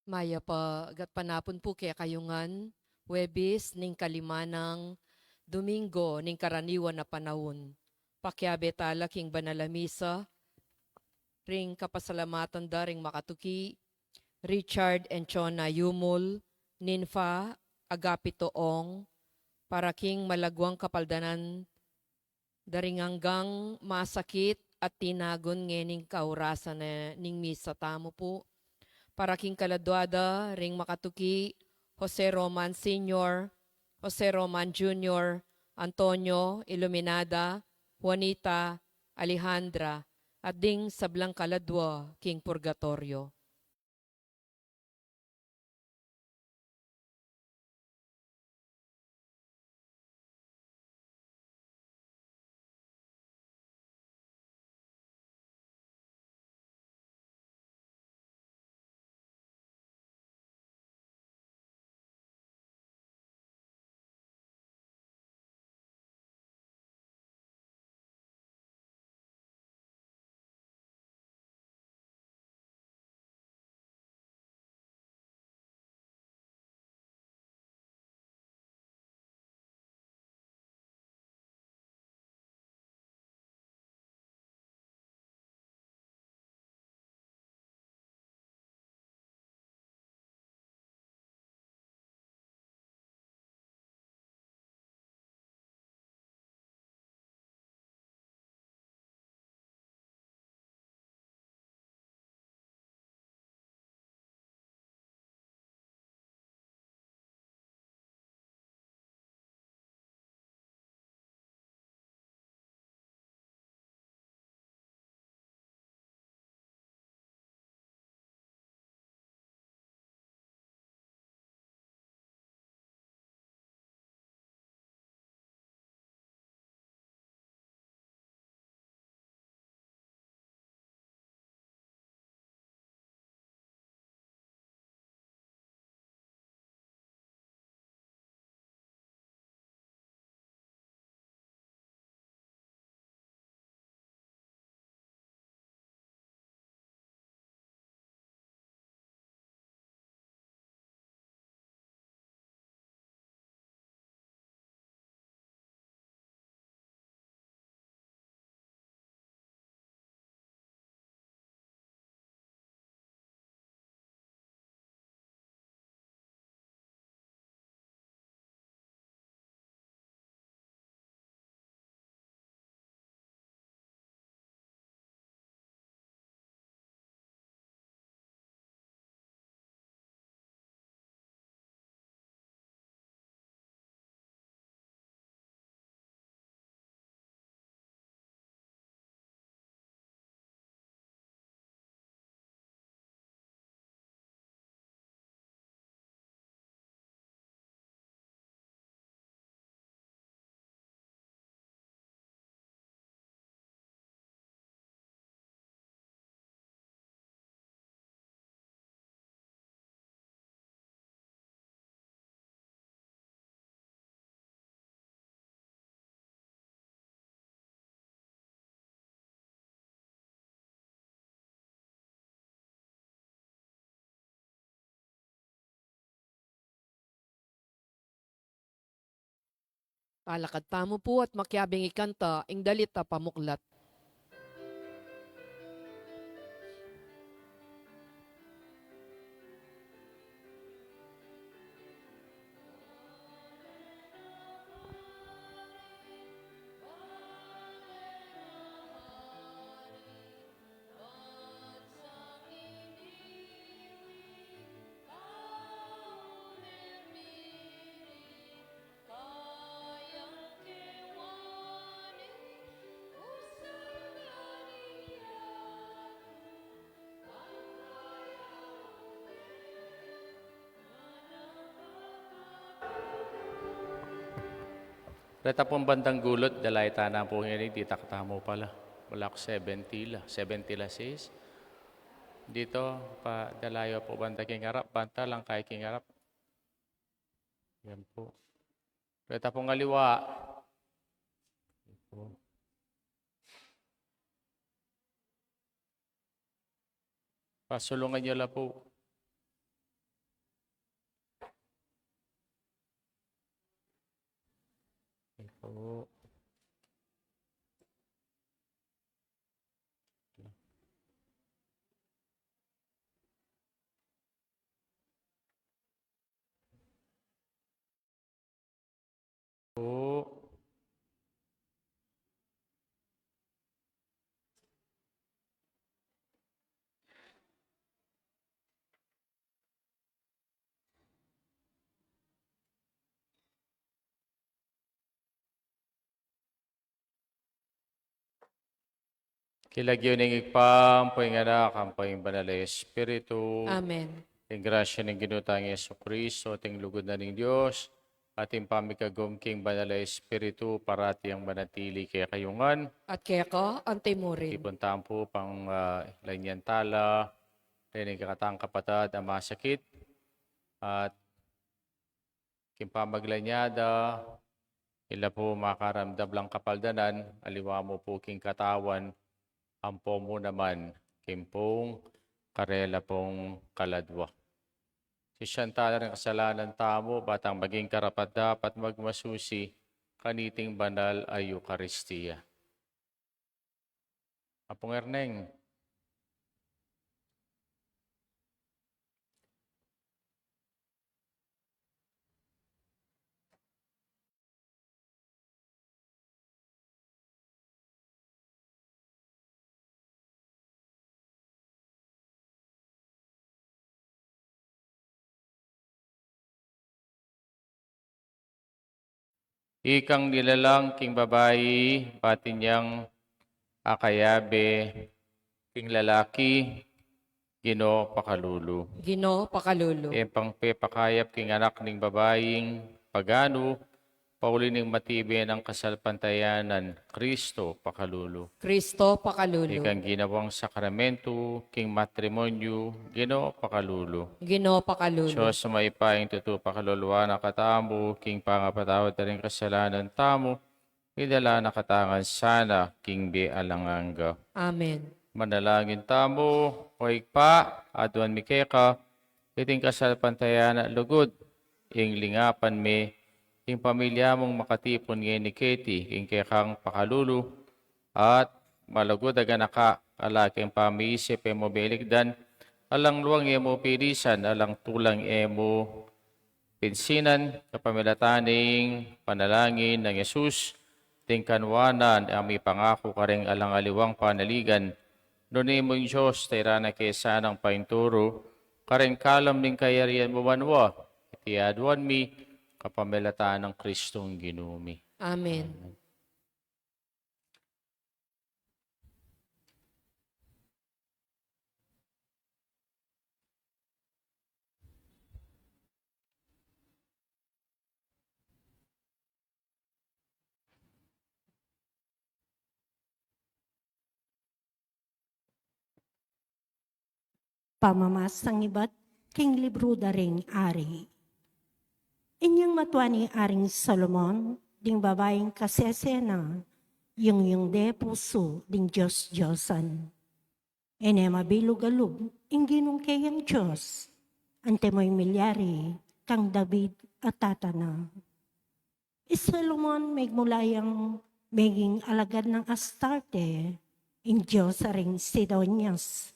Maya pa gat panapon po kaya kayungan, Webis ning kalimanang, Domingo ning karaniwan na panahon. Pakyabe tala king banalamisa, ring kapasalamatan da ring makatuki, Richard and Chona Yumul, Ninfa, Agapito Ong, para king malagwang kapaldanan, daring hanggang masakit at tinagon ngening kaurasan na ning misa tamo po. Para king kaladwada, ring makatuki, Jose Roman Sr., Jose Roman Jr., Antonio Iluminada, Juanita, Alejandra, at ding sablang kaladwa, king purgatorio. Palakad tamo po at makyabing ikanta, ing dalita pamuklat. Reta pong bandang gulot, dalay tanang po ngayon, di taktamo pala. Wala ko 70 la 6. Dito, pa dalayo po banda kingarap, banta lang kay kingarap. Yan po. Reta pong ngaliwa. Pasulungan nyo la po. Oo. Oo. Kilagyo ng igpam, poing anak, ang poing banal na Espiritu, Amen. ting grasya ng ginutang Yeso Kristo, ting lugod na ng Diyos, ating pamikagom king banal na Espiritu, parati ang manatili kaya kayungan, At kaya ka, antemurin. ipuntaan po pang lanyantala, rinig kakatang kapatad, ang masakit, at kimpamaglanyada, ila po makaramdam lang kapaldanan, aliwa mo po king katawan, ampo mo naman, kimpong karela pong kaladwa. Si Shantala ng kasalanan tamo, batang maging karapat dapat magmasusi, kaniting banal ay Eucharistia. Apong Erneng, ikang nilalang king babayi, pati niyang akayabe, king lalaki, Ginoo pakalulu. Ginoo pakalulu. Pang pakayap king anak ning babaying pagano, pauli ning matibay ng kasalpantayanan, Kristo pakalulu. Kristo pakalulu. Ikang ginawang sakramento, king matrimonyo, Ginoo pakalulu. Ginoo pakalulu. Diyos sa maipaing tutu pakaluluwa na katamo, king pangapatawad na rin kasalanan tamo, idala na katangan sana, king be alanganga. Amen. Manalangin tamo, huwag pa, aduan mi keka, iting kasalpantayan at lugod, ing lingapan me, ing pamilya mong makatipon ngayon ni Katie, ing kekang pakalulu, at malugod aganaka, alaking pamiisip emo belikdan, alang luwang emo pirisan, alang tulang emo pinsinan, kapamilataning panalangin ng Yesus, tingkanwanan ami pangako karing alang aliwang panaligan, doon mo yung Diyos, tayo na kesa ng painturo, karing kalam ning kayarian mo manwa, itiaduan mi, kapamelataan ng Kristong ginumi. Amen. Pamamasang iba't king libro da ring ari. Inyang matwani aring Solomon, ding babaeng kasesena, yung de puso, ding Diyos-Diyosan. Ene mabilog-alog, inginong kayang Diyos, ante mo'y milyari, kang David at tatana. Solomon may mulayang maging alagad ng Astarte, in Diyos ring Sidonias,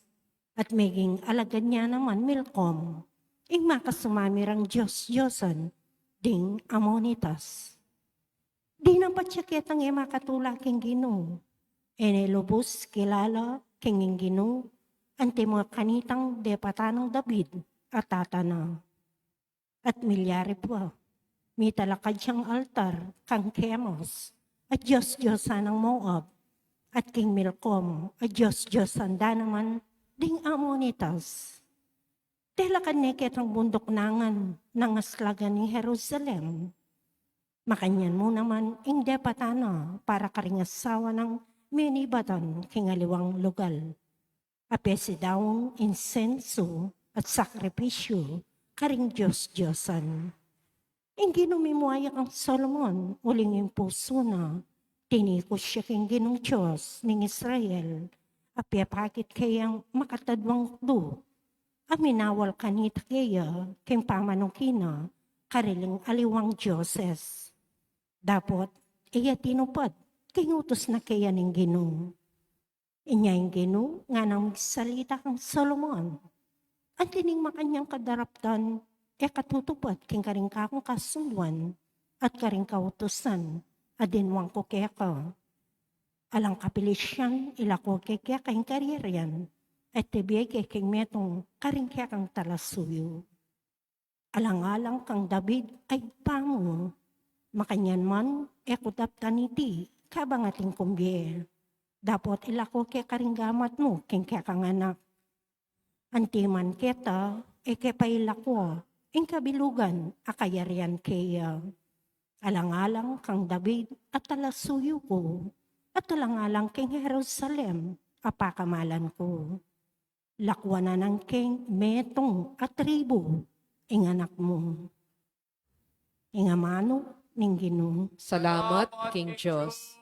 at maging alagad niya naman Milcom, ing makasumamirang Diyos-Diyosan, ding Amonitas. Di nang patsakit ang makatulaking Ginoo, ene lubos kilala king Ginoo, ante mga kanitang depatanong David at tatana. At milyari po, may talakad siyang altar, kang Chemos, at Diyos-Diyosan ng Moab, at king Milcom, at Diyos-Diyosan da naman, ding Amonitas. Telakad ni ketang bundok nangan ng aslagan ni Jerusalem. Makanyan mo naman ing depatana para karingasawa ng minibatan kingaliwang lugal. Apesi daon insenso at sakripisyo karing Diyos-Diyosan. Ing ginumimuayak ang Solomon uling yung puso na tinikos siya king ginong Diyos ning Israel. Apiapakit kayang makatadwang do. Aminawal kanita kaya, king pamanukina, kariling aliwang Diyoses. Dapot, iya tinupad, kay utos na kaya ng Ginoo. Inya yung Ginoo, nga nang salita kang Solomon. Ang tining makanyang kadaraptan, katutupad king karing kakong kasunduan, at karing kautusan, adinwang ko kaya ka. Alang kapilisyan, ilako kaya kayong kariryan, at tibiyay kay metong karing kaya kang talasuyo. Alang-alang kang David ay pamo, makanyan man, kudap taniti, kabang ating kumbye. Dapat ilako kaya karing gamat mo, king kaya kang anak. Antiman keta, pailako, ing kabilugan, akayarian kaya. Alang-alang kang David at talasuyo ko, at alang-alang king Jerusalem, apakamalan ko. Lakwa na ng king metong at tribo, ing anak mo. Ing amano, ning Ginoo. Salamat, King Diyos.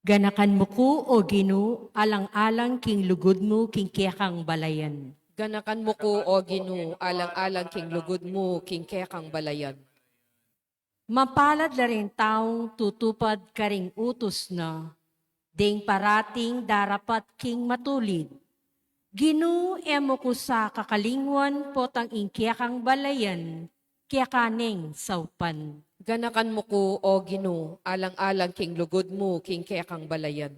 Ganakan mo ko, O Ginoo, alang-alang king lugod mo, king kiyakang balayan. Ganakan mo ko, O Ginoo, alang-alang king lugod mo, king kekang balayan. Mapalad na rin taong tutupad karing utos na, ding parating darapat king matulid. Ginoo emo ko sa kakalingwan potang ingkiyakang balayan, kiyakaning saupan. Ganakan mo ko, O Ginoo, alang-alang king lugod mo, king kekang balayan.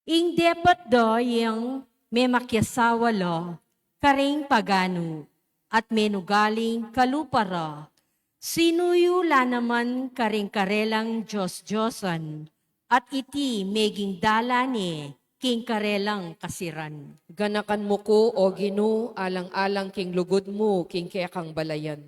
Ing dapat do yung may makyasawa lo, karing pagano, at menugaling kalupara. Sinuyula naman karing karelang Diyos-Diyosan, at iti meging dalani king karelang kasiran. Ganakan mo ko, O Ginoo, alang-alang king lugod mo, king kekang balayan.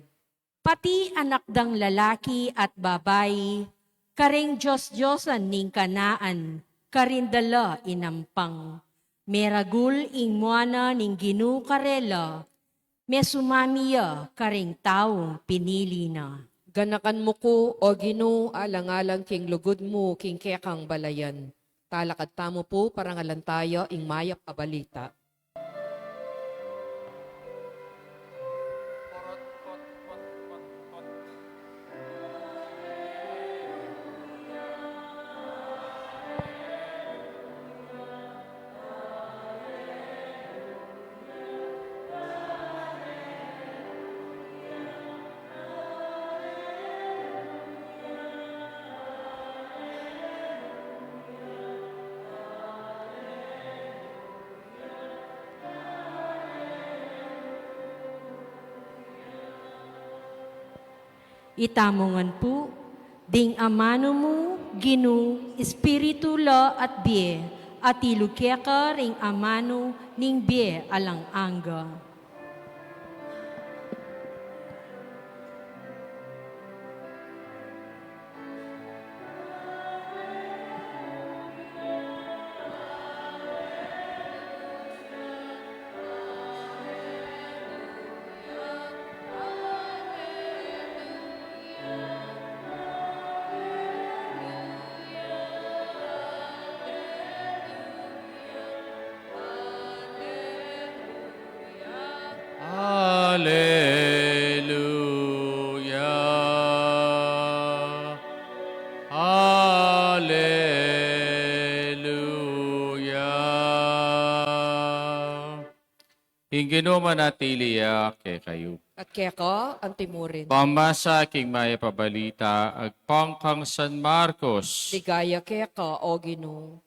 Pati anak dang lalaki at babayi, karing Diyos-Diyosan ning kanaan, karindala inampang. Meragul ing muana ning Ginoo karela, mesumamiya karing taong pinili na. Ganakan mo ko, O Ginoo, alang-alang king lugod mo, king kekang balayan. Talakad tamo po, parangalan tayo, ing mayap abalita. Itamongan po, ding amano mo, Ginoo, espiritu la at bie, at ilukya ka ring amano ning bie alang angga. Hallelujah. Hallelujah. Ingino manatiliya kay kayo. At keka, ang timurin. Pamasa king may pabalita, agpangkang San Marcos. Ligaya keka, O Ginoo.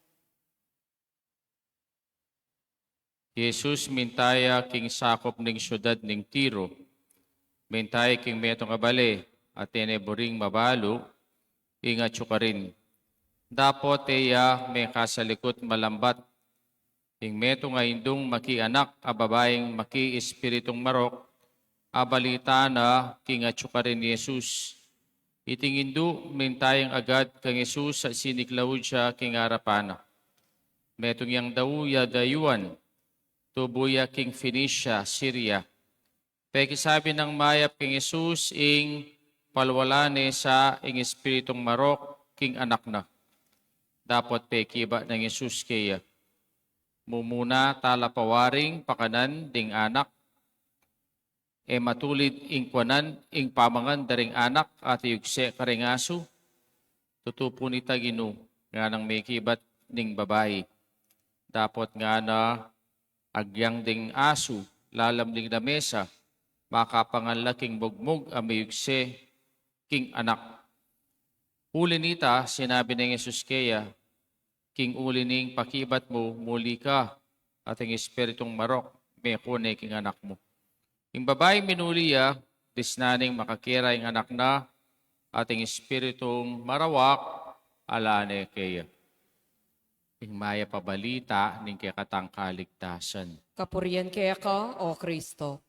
Jesus mintaya king sakop ning syudad ning Tiro. Mintaya king metong abale, at teneboring mabalo, ingat syukarin. Dapot eya may kasalikot malambat, ing meto nga indong makianak a babaeng maki-espiritong marok, abalita na king atsyukarin ni Jesus. Itingindu mintayang agad kang Jesus sa siniklawod siya king arapana. Metong yang dawuya dayuan, tubuya king Phoenicia, Syria. Pekisabi ng mayap king Jesus ing palwalane sa ing espiritong marok king anak na. Dapat pekiba ng Jesus kaya. Mumuna talapawaring pakanan ding anak. matulid ing kwanan ing pamangan daring anak at yugse karing aso. Tutupo nita Gino nga nang may kibat ning babayi. Dapat nga na agyang ding aso lalam ning lamesa makapangan king bugmog a may yugse king anak. Uli nita sinabi ng Jesus kaya king uli ning pakibat mo muli ka at ang espiritong marok may kunay king anak mo. Yung babae minuliya, disnaning makakira yung anak na ating espiritong marawak alane kaya. Yung maya pabalita ning kaya katang kaligtasan. Kapurian kaya ka, O Kristo.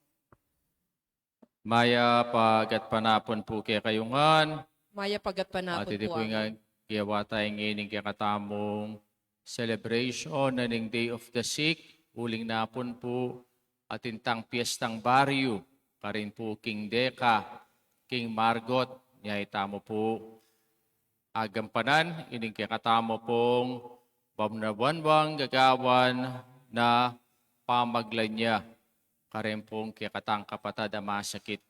Maya pagat panapon po kaya kayungan. Maya pagat At panapon iti po po nga amin. kiyawa tayong ining kaya katamong celebration na ning Day of the Sick. Uling napon po at intang piyestang baryo. Karin po King Deka, King Margot, niya itamo po agampanan, ining kaya katamo pong pamnabanwang gagawan na pamaglan niya. Karin pong kaya katang kapatad na masakit.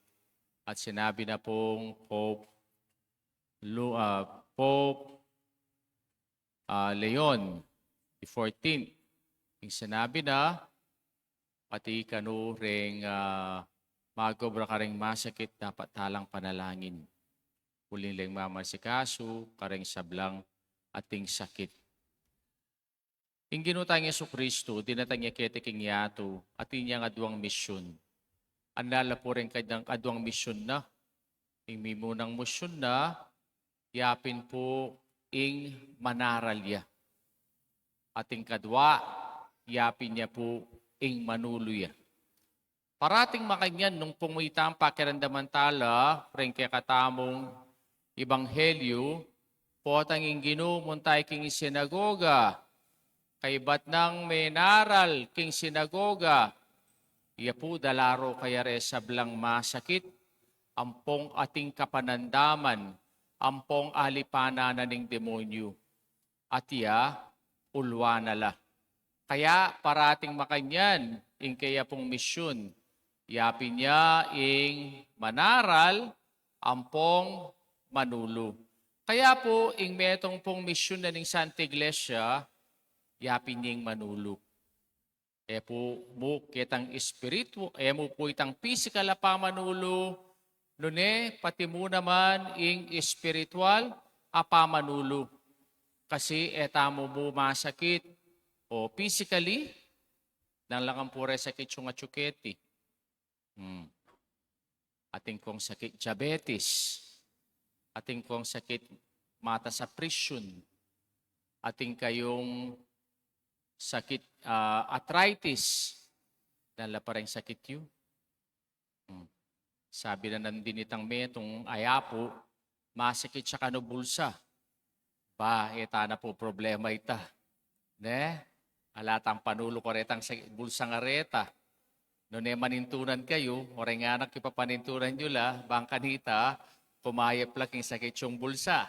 At sinabi na pong Pope Leon XIV, yung sinabi na pati kanu ring magobra ka ring masakit dapat talang panalangin. Huling lang mamasikaso, karing sablang ating sakit. Ing ginutang Yesu Kristo, dinatang niya ketiking yato, at inyang adwang misyon. Andala po rin kanyang adwang misyon na. Ing mimunang misyon na, yapin po ing manaralya. Ating kadwa, yapin niya po ing manuluya. Parating makanyan nung pumita ang pakiramdaman tala, rin kaya katamong Ebanghelyo, potang ing ginumuntay king sinagoga, kay ba't nang menaral king sinagoga, iya po dalaro kaya resablang masakit, ampong ating kapanandaman, ampong alipana na ning demonyo, at iya ulwanala. Kaya parating makanyan, ing kaya pong misyon, yapin niya ing manaral, ampong manulo. Kaya po, ing metong pong misyon na ning Santa Iglesia, yapin niya ing manulo. E po mo kitang espiritu, mo po itang physical na pamanulo, nune pati mo naman ing espiritual a pamanulo. Kasi etamo mo masakit, o physically, nang lang pure sakit yung atsuketi. Ating kong sakit diabetes. Ating kong sakit mata sa presyon. Ating kayong sakit arthritis. Nala pa rin sakit yun. Sabi na nandinitang metong ayapo, masakit siya kanubulsa. Ba, eta na po problema ita. Ne? Alatang panulo ko retang bulsang areta. Noon manintunan kayo, oray nga anak ipapanintunan nyo la, bang kanita, pumayap lang yung sakit yung bulsa.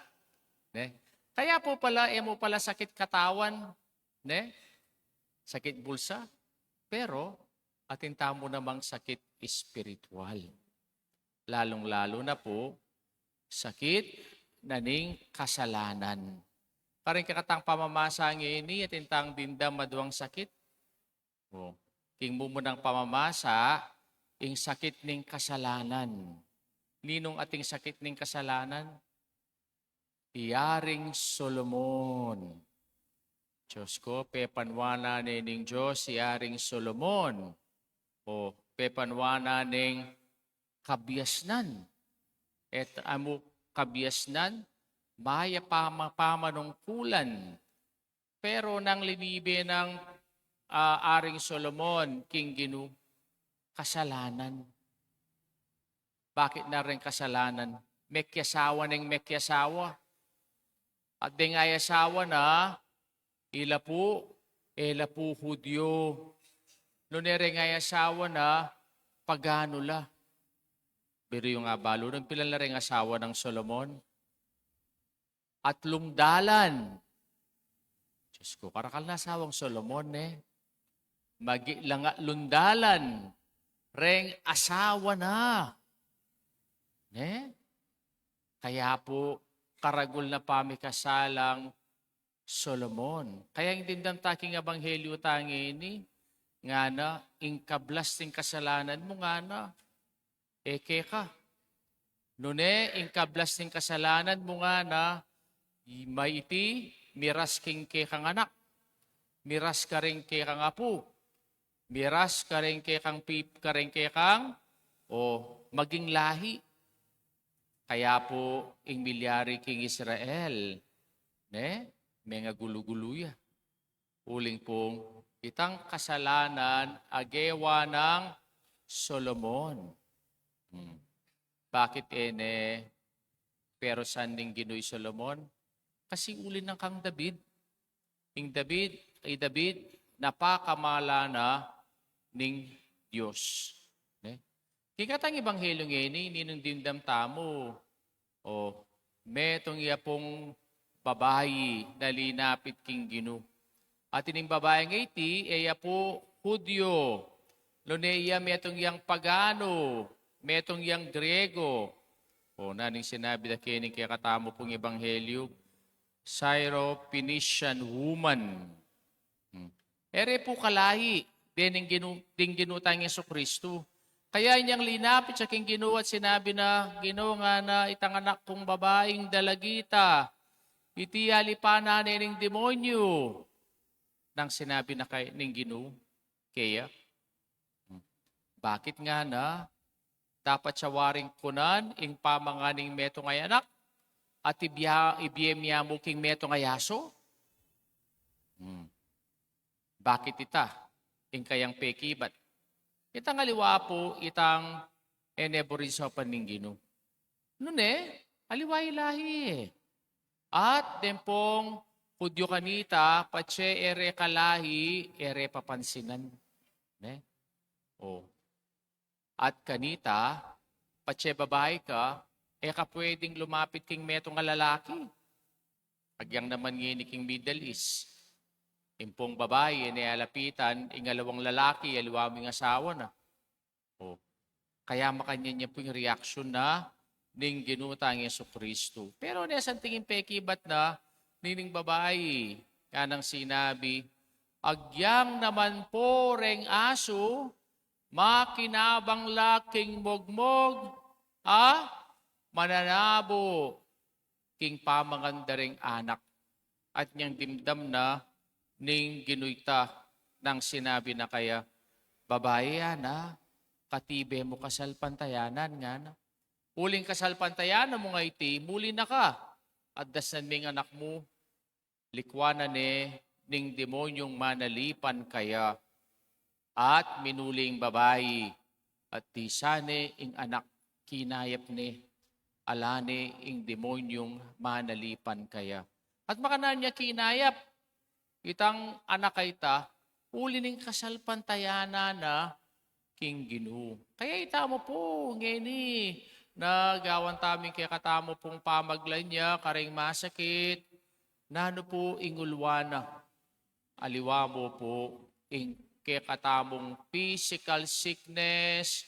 Ne? Kaya po pala, mo pala sakit katawan, ne? Sakit bulsa. Pero, atinta mo namang sakit espiritual. Lalong-lalo na po, sakit na ning kasalanan. Karing kakatang pamamasa ini at intang dindam maduang sakit. King mumunang pamamasa, ing sakit ning kasalanan. Ninong ating sakit ning kasalanan? Iyaring Solomon. Diyos ko, pepanwana ning Diyos, iyaring Solomon. O pepanwana ning kabiasnan. Et amo kabiasnan, maya pamanungkulan. Pero nang linibe ng Aring Solomon, King Ginu, kasalanan. Bakit na rin kasalanan? Mekyasawa ng mekyasawa. At ding ayasawa na, ila po Hudyo. Nunere ng ayasawa na, pagano la. Pero yung abalo, nung pilan na rin asawa ng Solomon, at lumdalan. Diyos ko, karakal na asawang Solomon lundalan. reng asawa na. Ne? Kaya po, karagol na pamikasalang Solomon. Kaya yung tindam taking ebanghelyo tangi ini, nga na, ingkablas ting kasalanan mo nga na, eke ka. Nune, ingkablas ting kasalanan mo nga na, may iti, miras king ke kang anak, miras ka rin ke kang apo, miras ka rin ke kang pip, ka rin ke kang, o maging lahi. Kaya po, ing milyari king Israel, ne, may nga guluguluya. Uling pong, itang kasalanan, agewa ng Solomon. Bakit ene, pero saan ning ginoy Solomon? Kasi ulin ng kang David. Ing David, napakamala na ning Diyos. Ne? Kikatang ebanghelyo ngayon, ninong dindam tamo, o metong iya pong babayi na linapit king Gino. At ining babae nga iti, iya po Hudyo. Luneya metong yang pagano, metong yang Griego. O naning sinabi na kining kaya katamo pong ebanghelyo, Syro-Phoenician woman. Ere po kalahi, ding ginutang Yesu Kristo. Kaya niyang linapit sa king Ginoo at sinabi na, Ginoo nga na itang anak kong babaeng dalagita, iti alipanan ning demonyo. Nang sinabi na kay ning Ginoo, kaya, bakit nga na, dapat siya waring kunan, ing pamanganing meto ngay anak, at ibiyem niya mo king meto ngay aso? Bakit ita? Ing kayang pekibat. Itang aliwa po, itang eneboriso paninggino. Nune, aliwa ilahi. At dempong Hudyo kanita, patse ere kalahi, ere papansinan. Ne? O. At kanita, patse babae ka, ka pwedeng lumapit king metong nga lalaki. Agyang naman ngini king Middle East. Impong babae, alapitan, ingalawang lalaki, aliwaming asawa na. O, kaya makanya niya po yung reaksyon na ning ginutang Yesu Kristo. Pero nesan tingin pekibat na nining babae, kanang sinabi, agyang naman po reng aso, makinabang laking mogmog, mananabo, king pamangandaring anak. At niyang dimdam na, ning ginuita ng sinabi na kaya, babae na, katibe mo kasalpantayanan nga na. Uling kasalpantayanan mo nga iti, muli na ka. At dasan ming anak mo, likwanan ning demonyong manalipan kaya. At minuling babae, at tisane ing anak kinayap ni, alane ing demonyong manalipan kaya. At makanan niya kinayap, itang anak kaita, uli ning kasalpantayana na king Ginoo. Kaya ita mo po, ngeni, nagawan taming kaya katamo pong pamaglan niya, karing masakit, nano po ingulwana. Aliwa mo po, kaya katamong physical sickness,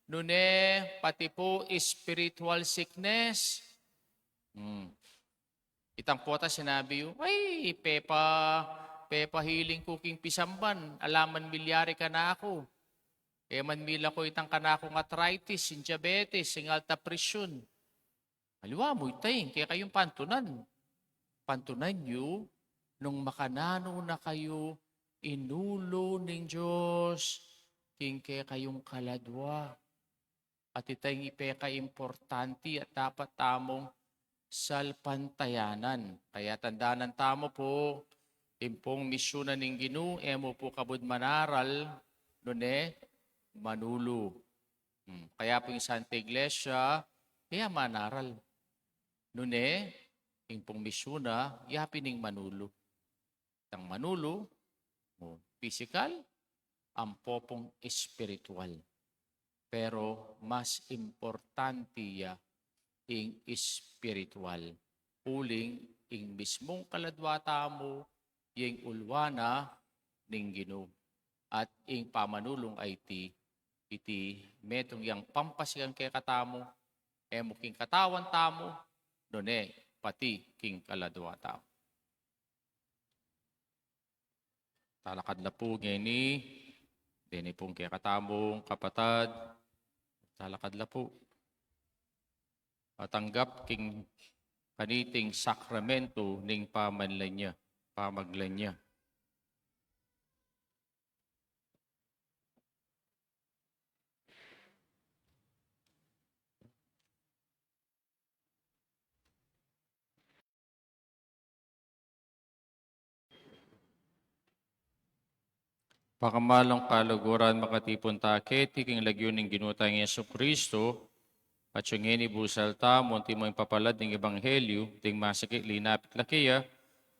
nune, pati po spiritual sickness. Itang pota sinabi yung, ay, Pepa healing cooking pisamban, alaman milyari ka na ako. Man mila ko itang kanakong arthritis, yung diabetes, yung alta presyon. Aliwa mo itay, kaya kayong pantunan. Pantunan nyo, nung makanano na kayo, inulo ng Diyos, kaya kayong kaladwa. At itay ipeka importante at dapat tamong salpantayanan. Kaya tandaanan tamo po, impong misyonan ng Ginoo, emo po kabud manaral, nune, manulo. Kaya po yung Santa Iglesia, kaya manaral. Nune, impong misyona, yapining manulo. Ang manulo, physical, ang popong spiritual. Pero mas importante ya, ing spiritual. Uling, ing mismong kaladwata mo, yung ulwana ning Ginoo. At ing pamanulong ay ti iti metong yang pampasigan kay katamo, emo king katawan tamo, done pati king kaladwa tamo. Talakad na po ngayon dini pong kay katamong kapatad, talakad na po. Matanggap king kaniting sakramento ning pamaglan niya. Pakamalong kaluguran makatipon takit, tiking lagyon ng ginutang Yesu Kristo, at yung busal ta, munti mo impapalad ng Ebanghelyo, ting masakit linapit lakiya,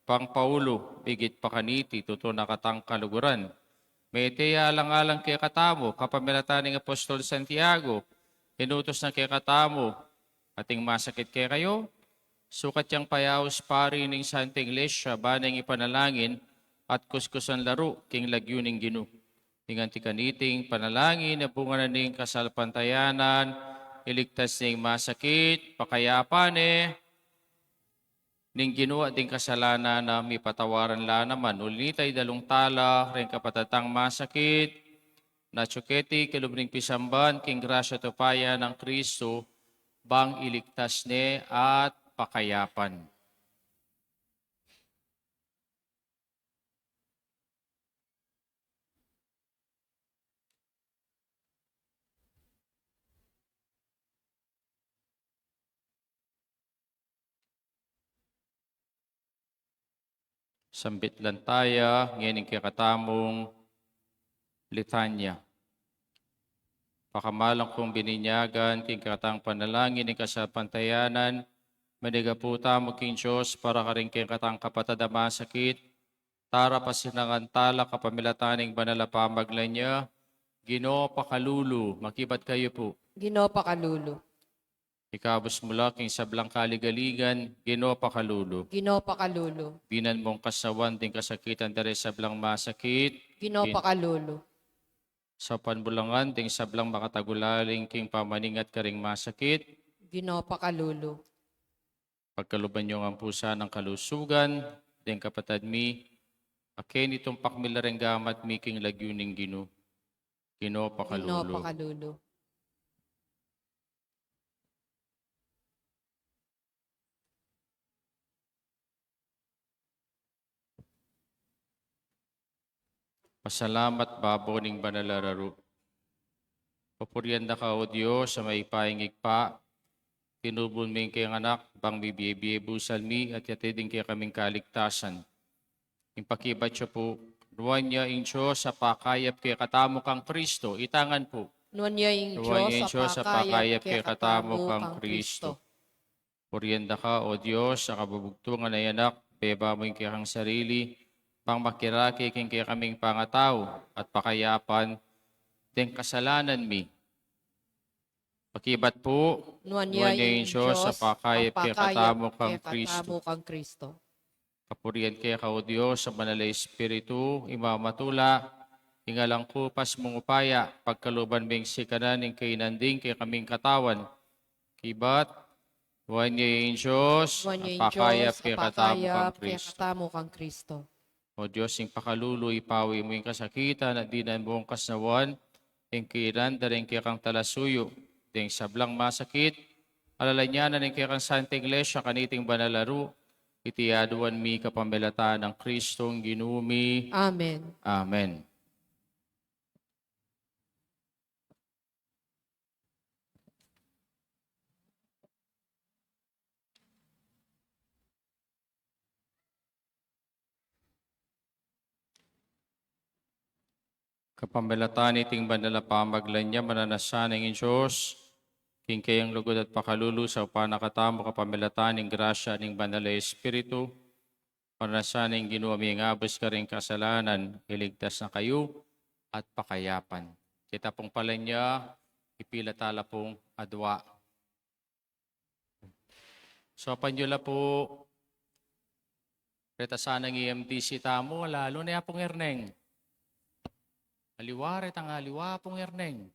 pang Paulo, bigit pakaniti, tuto nakatang kaluguran. May teya alang-alang kay katamo, kapamilatan ng Apostol Santiago, inutos na kay katamo, ating masakit kay kayo, sukat yang payaos pari ng Santa Iglesia, banang ipanalangin, at kuskusan laro, king lagyo ng ginu. Tingan tikaniting panalangin, na bunga na ning kasalpantayanan, iligtas ning masakit, pakayapan ning ginawa ding kasalanan na may patawaran la naman. Ulitay dalong tala, rin kapatatang masakit, na tsuketi, kilubring pisamban, king grasya tupaya ng Kristo, bang iligtas ne at pakayapan. Sambit lang taya, ngayon kikatamong litanya. Pakamalang kong bininyagan, king katang panalangin, ng kasapantayanan, manigaputa mo king Diyos, para ka rin king katang kapatadama sakit, tara pasinangantala kapamilataning banala pamaglan niya, Ginoo pakalulu, makibat kayo po. Ginoo pakalulu. Ikabos mula king sablang kaligaligan, Ginoo pakalulu. Ginoo pakalulu. Binan mong kasawan ting kasakitan dare sablang masakit. Ginoo pakalulu. Sa panbulangan ting sablang makatagulaling king pamaningat karing masakit. Ginoo pakalulu. Pagkaluban niyo ang pusa ng kalusugan, ting kapatad mi, akin itong pakmilareng gamat mi king lagyuning Ginoo. Ginoo Ginoo pakalulu. pakalulu. Pasalamat babo ning banalararu. Papurianda ka o Diyos sa may paingig pa. Tinubon mo kayong anak, bang bibiye busal mi at yatidin kaya kaming kaligtasan. Impakibat siya po, ruwan niya in Diyos sa pakayap kaya katamo kang Kristo. Itangan po. Nuan niya yung Ruwan niya in Diyos Diyos sa pakayap kaya katamo kang Kristo. Purianda ka o Diyos sa kabubugtungan na yanak, beba mo yung kayang sarili, pang makiraki king kaya kaming pangataw at pakayapan, deng kasalanan mi. Pakibat po, Nuan niya yung Diyos sa pakayap kaya katamo kang Kristo. Kristo. Kapurian kaya ka o Diyos sa banal na Espiritu, imamatula, ingalang kupas mong upaya, pagkaluban ming sikanan ng kainanding kaya kaming katawan. Kibat, Nuan niya yung Diyos, Nuan niya yung pakayap Diyos kaya katamo kang kaya Kristo. katamo kang Kristo. O Diyos, yung pakalulu, ipawi mo yung kasakitan at dinan mo ang kasnawan, yung kiran, daring kaya kang talasuyo, yung sablang masakit, alalanyanan yung kaya kang Santa Iglesia, kaniting banalaru, itiyaduan mi kapamilata ng Kristong ginumi. Amen. Amen. Kapamilatan iting banala pamaglan niya, mananasan ng Diyos, king kayang lugod at pakalulu sa upanakatamo kapamilatan ng grasya ng banal na Espiritu, mananasan ng ginawa miyang abos ka rin kasalanan, iligtas na kayo at pakayapan. Kita pong pala niya, ipilatala pong adwa. So, panyola po, retasan ng EMTC tamo, lalo na pong erneng. Aliwaret ang aliwa pong erneng.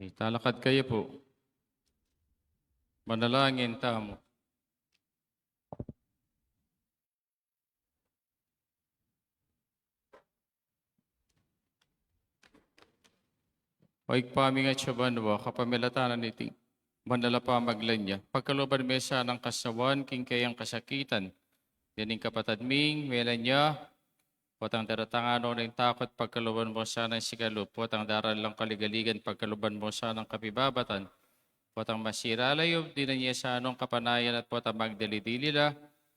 Italakad kayo po. Manalangin tamo. Oig paming at siyabanwa, kapamilatanan iti, manala pa maglanya, pagkaluban mesa ng kasawan, king kayang kasakitan, yaning kapatad ming, melan niya, potang daratangano ng takot, pagkaluban mo sa ng sigalo, potang daral lang kaligaligan, pagkaluban mo sa ng kapibabatan, potang masiralayo, di na niya sa anong kapanayan at potang magdalidilila,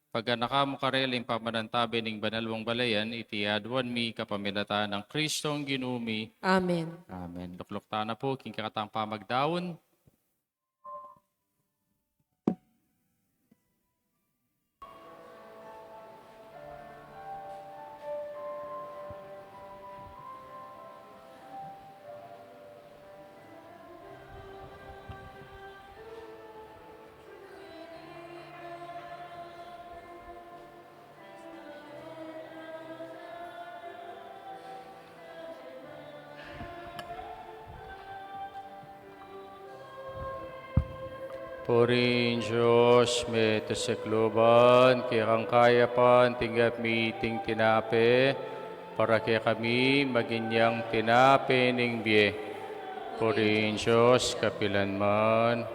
pagka nakamukareling pamanantabi ng banalwang balayan, itiadwan mi kapamilataan ng Kristong ginumi. Amen. Amen. Luklukta na po, king kakatang pamagdaon. Purin Diyos, may tasekluban, kaya kang kaya pan, tinggap miting tinape, para kaya kami maginyang tinape ning biye. Purin Diyos, kapilan man.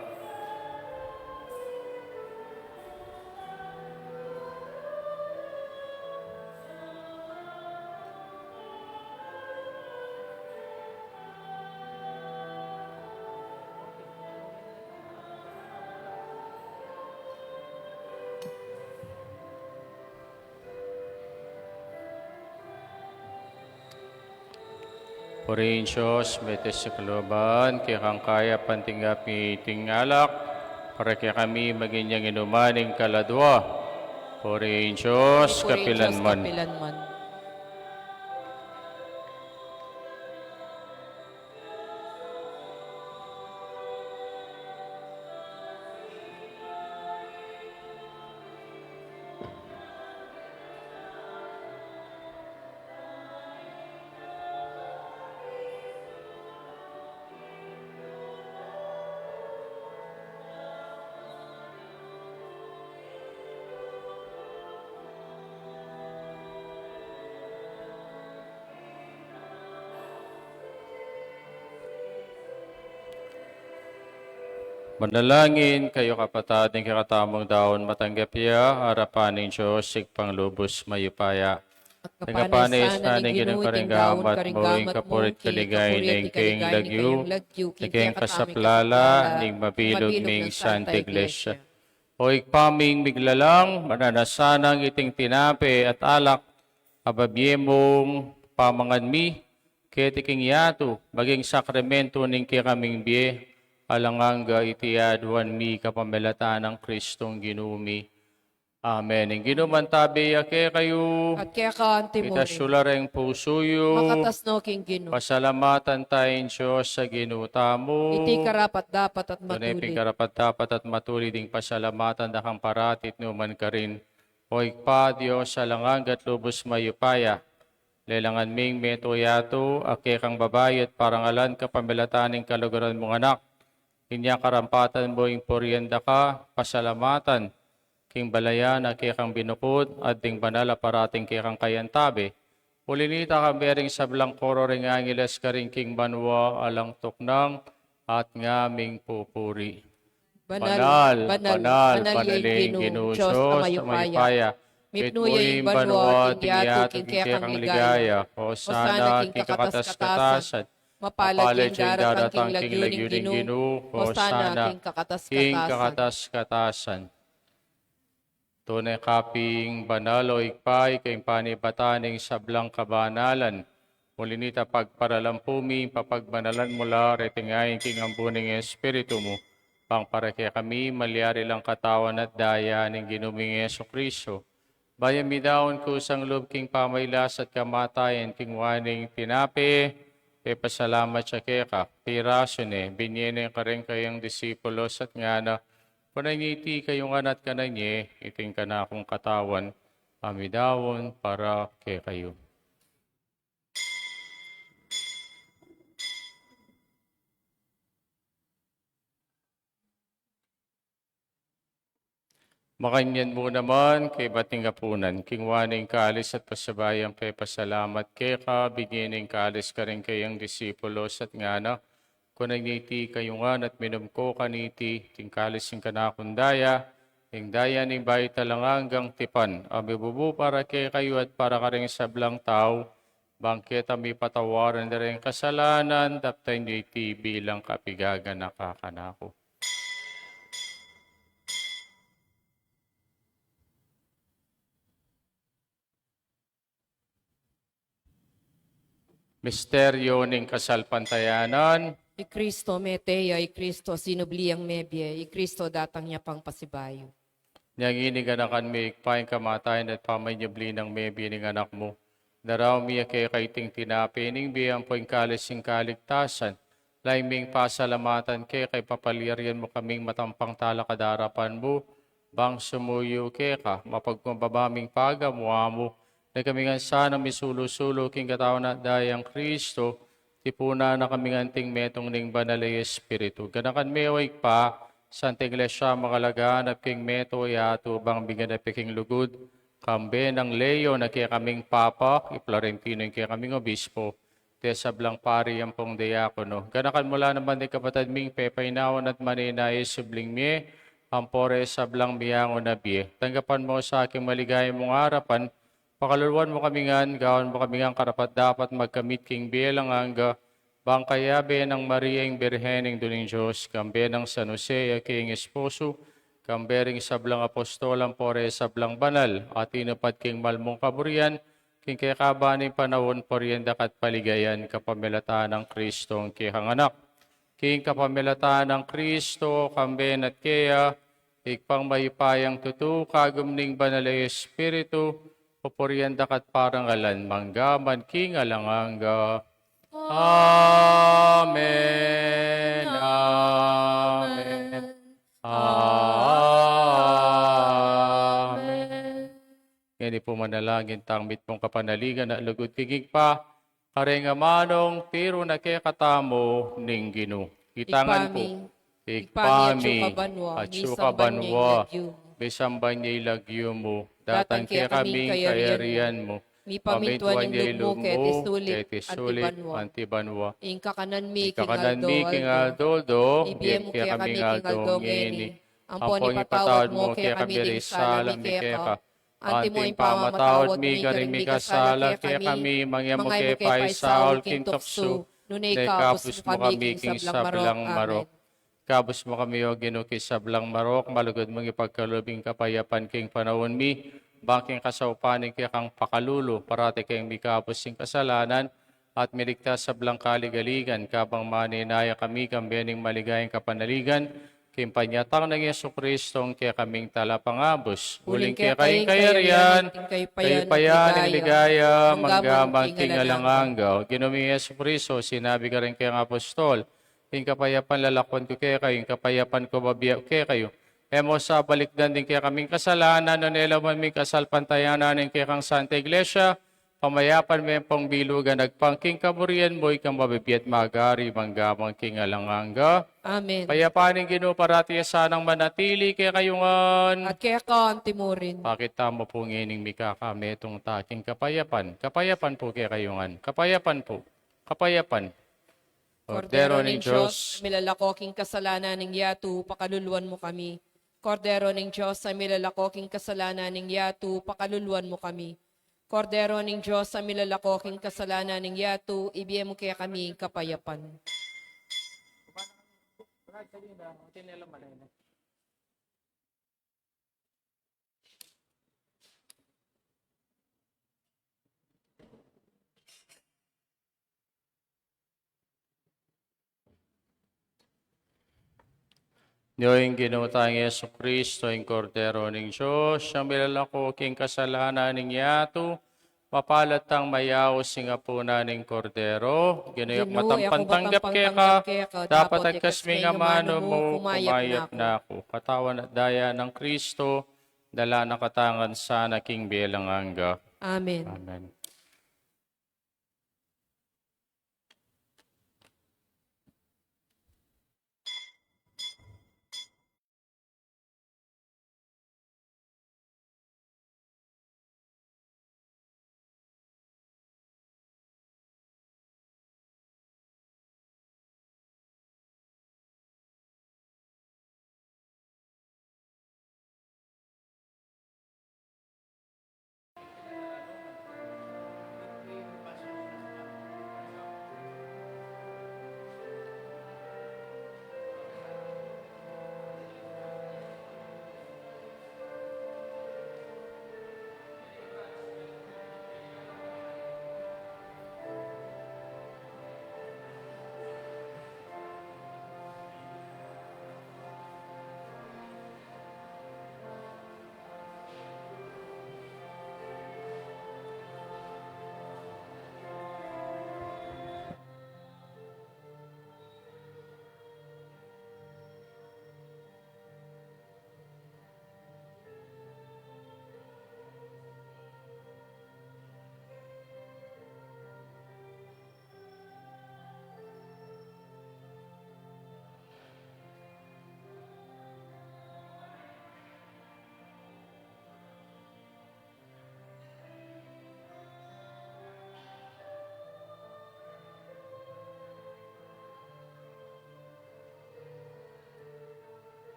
Purin Diyos, may tasekluban, kaya kang kaya pan, tinggap miting alak, para kaya kami maginyang inumaning kaladwa. Purin Diyos, kapilan man. Kapilan man. Manalangin kayo kapatid ng kakatamong daon matanggap iya, harapan ng Diyos, sigpang lubos mayupaya. At Nagapanis kapanes na ng ginong karinggamat mo, ing kapurit kaligay ng king lagyu, na king kasaplala, ning mabilog ning Santa Iglesia. O ikpaming miglalang, mananasanang iting tinape at alak, ababyemong pamangan mi, ketiking yato, maging sakramento ning kikaming biye, alanganga itiadwan mi kapamilatan ng Kristong ginumi. Amen. Ang ginumantabi ake kayo, At kaya ka antimony. itasyulareng pusuyo, Makatas no king Gino. pasalamatan tayong Diyos sa ginutamo. Iti karapat dapat at Tunay matuloy. pingkarapat dapat at matuli ding pasalamatan dakang paratit numan ka rin. O ikpa Diyos sa langang at lubos mayupaya. Lelangan ming metoyato, ake kang babayat parangalan kapamilataning kalugaran mong anak. Inya karampatan mo ing poryenda ka, pasalamatan. King balayan, ake kang binukod, at ding banala parating ke kang kayantabi. Ulinita ka bering sablang koro ring angiles ka ring king banwa, alang tuknang, at ngaming pupuri. Banal, banaling ginusos, amayupaya. Mitnuya yung banwa, tingyato, king kang ligaya. O sana, king kakatas-katasan. Mapalad yung daratang king lagyuning ginu. O sana, king kakatas-katasan. Tunay kaping banalo ikpay, kayong panibataning sablang kabanalan. Mulinita pagparalampumi, papagbanalan mula, retingayin king ambuning espiritu mo. Pang para kaya kami, malyari lang katawan at daya ng ginuming Yeso Kristo. Bayan midawon ko sang loob king pamaylas at kamatayan king waning tinape, pasalamat siya keka, pirasone, binyene ka rin kayang disipulos at nga na, panangiti kayong anat ka na nye, iting ka na akong katawan, amidawon para kay kayo. Makanyan mo naman kay bating kapunan, king waning kalis at pasabayang pe pasalamat kay ka, biginin kalis ka rin kayang disipulos at ngana, kung nagniti kayungan at minum ko kaniti, ting kalis yung kanakundaya, ting daya ni bayi talangang tipan, abibubu para kay kayo at para ka rin sablang tao, bangkit ami patawaran na rin kasalanan, daptay niyo bilang kapigagan nakakanako. Misteryo ning kasalpantayanan, I Kristo meteya, I Kristo sinubliang mebye, I Kristo datang niya pang pasibayo. niyang iniganakan mi ikpaing kamatayan at pamanyabli ng mebi ng anak mo. Daraw miya kay kaiting tinapi ning biyang poing kalis sing kaligtasan. Laiming pasalamatan kay papalirian mo kaming matampang talakadarapan mo. Bang sumuyo kay ka, mapagkumbabaming pagamuha mo. Na kaming sana misulo-sulo king katawan na dayang Kristo. Tipuna na kaming anting metong ning banalay Espiritu. Ganakan meway pa, Santa Iglesia makalagaan at king meto yato bang bigyan na piking lugod. Kambe ng leyo na kaya kaming papa, iplorentino yung kaya kaming obispo. Tesablang pari ang pong diakono. Ganakan mula naman ni kapatid ming pepainawan at maninay subling miye. Ampore sablang miyango na biye. Tanggapan mo sa aking maligayang mong harapan. Pakaluluan mo kami ngan, gawan mo kami ngan karapat dapat magkamit king bilang angga. Bangkayabe ng Maria ng Birhening Duling Diyos, kambe ng San Jose, aking esposo, kambering sablang apostolang pore sablang banal, at inupat king malmong kaburian, king kayakabaning panahon poriendak at paligayan, kapamilataan ng Kristo ang kihang anak. King kapamilataan ng Kristo, kamben at kaya, ikpang mayipayang tutu, kagumning banalay Espiritu, pupuriendak at parangalan, manggaman king alanganga. Amen. Amen. Amen. Ngayon po manalangin tangmit pong kapanaligan na lugod kigig pa, karenga manong tiro na kaya katamo ning Gino. Itangan po. Ikpami at syuka banwa, besambay niya ilagyo mo, datang kaya kaming kayarian mo. Mi pamintuan yung lugmo kay tisulit, antibanwa. Inka kanan mi Kakanan mi king aldoldo, Ibiyem mo kaya kami king aldo ngeni. Ang Ampon poni patawad mo kaya kami kami ring sala risala mi mi kaya keka. ka. Anti mo Anting yung pamamatawad mi karing mi kasala kaya kami mangyamo kay paisaol king tokso. Nunay kapos mo kami king sablang marok. Kabus mo kami o ginuki sablang marok, malugod mong ipagkalubing kapayapan king panahon mi. Bangking kasaupanin kaya kang pakalulo, parati kayong mikapos sing kasalanan, at miligtas sa blang kaligaligan, kabang maninaya kami kambening maligayang kapanaligan, kimpanyatang ng Yesu Kristong kaya kaming talapangabos. Uling kaya kayong kayarian, kayo payan, ligaya, manggamang king alanganggaw. Ginumi Yesu Kristo, sinabi ka rin kayong apostol, king kapayapan lalakon ko kaya kayo, kapayapan ko babiyak kaya kayo. Emo sa balikdan din kaya kaming kasalanan, no nelaman mi kasalpantayanan ng kaya kang Santa Iglesia, pamayapan may pong bilugan, nagpangking kaburian mo, ikang mabibiyat magari, manggamang king alanganga. Amen. Payapaning Ginoo parati sanang manatili kaya kayungan. At kaya ka, Timorin. Pakita mo po ngining mikakame itong taking kapayapan. Kapayapan po kaya kayungan. Kapayapan po. Kapayapan. Kordero ng Diyos, milalakoking kasalanan ng yatu, pakaluluan mo kami. Kordero ng Diyos, sa milalakoking kasalanan ng yatu, pakaluluan mo kami. Kordero ng Diyos, sa milalakoking kasalanan ng yatu, ibigay mo kaya kami kapayapan. Diyo'y ginutang Yesu Kristo, yung kordero ng Diyos, siyang milalakoking kasalanan ng yatu, mapalatang mayaw singa po na ng kordero, ginuyok matampantanggap kaya ka, dapat at kasming amano mo, kumayat na ako. Katawan at daya ng Kristo, dala na katangan sa naking bilang angga. Amen. Amen.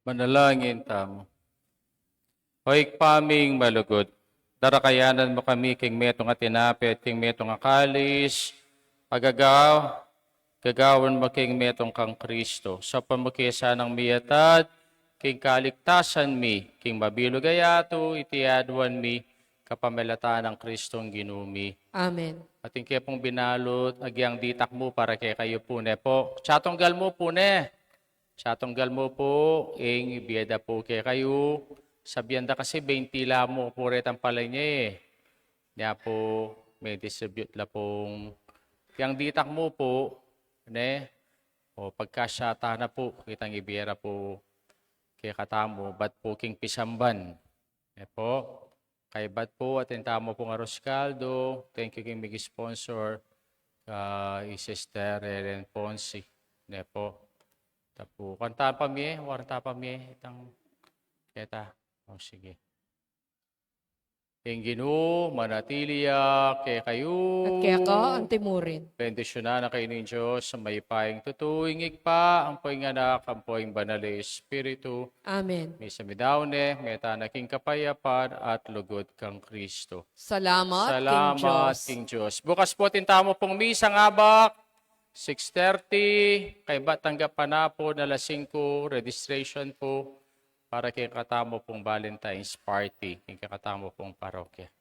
Manalangin tamo. Hoy paming malugod, darakayanan mo kami king metong atinapi at king metong akalis, gagawan mo king metong kang Kristo, sa pamukisa ng miyatad, king kaligtasan mi, king mabilugayato, itiadwan mi, kapamelataan ng Kristong ginumi. Amen. Ating kaya pong binalot, agyang ditak mo para kay kayo po ne po. Chatonggal mo po ne. Chatonggal mo po, ing ibiyada po kay kayo. Sabianda kasi 20 la mo po rin ang palay niya eh. Niya po, may distribute la pong. Yang ditak mo po, ne? O pagkasyata na po, kitang ibiyara po kay katamo, bat po king pisamban. Ne po, kay bat po, atinta mo pong Aros Caldo. Thank you king mig sponsor. Sister Ellen Ponce. Ne po. Tapo, kanta pa mi, warta pa mi, itang keta. O sige. Ginoo, manatiliya, kay kayo. At kaya ka, ang timurin. Bendisyonan na kayo ng Diyos sa may paing tutuingig pa, ang poing anak, ang poing banal na Espiritu. Amen. May samidawne, may tanaking kapayapan at lugod kang Kristo. Salamat, Salamat, King Diyos. King Diyos. Bukas po tintamo pong misa nga bak, 6:30, kay batanggap pa na po na 5, registration po para kay katamo pong Valentine's Party, kay katamo pong parokya.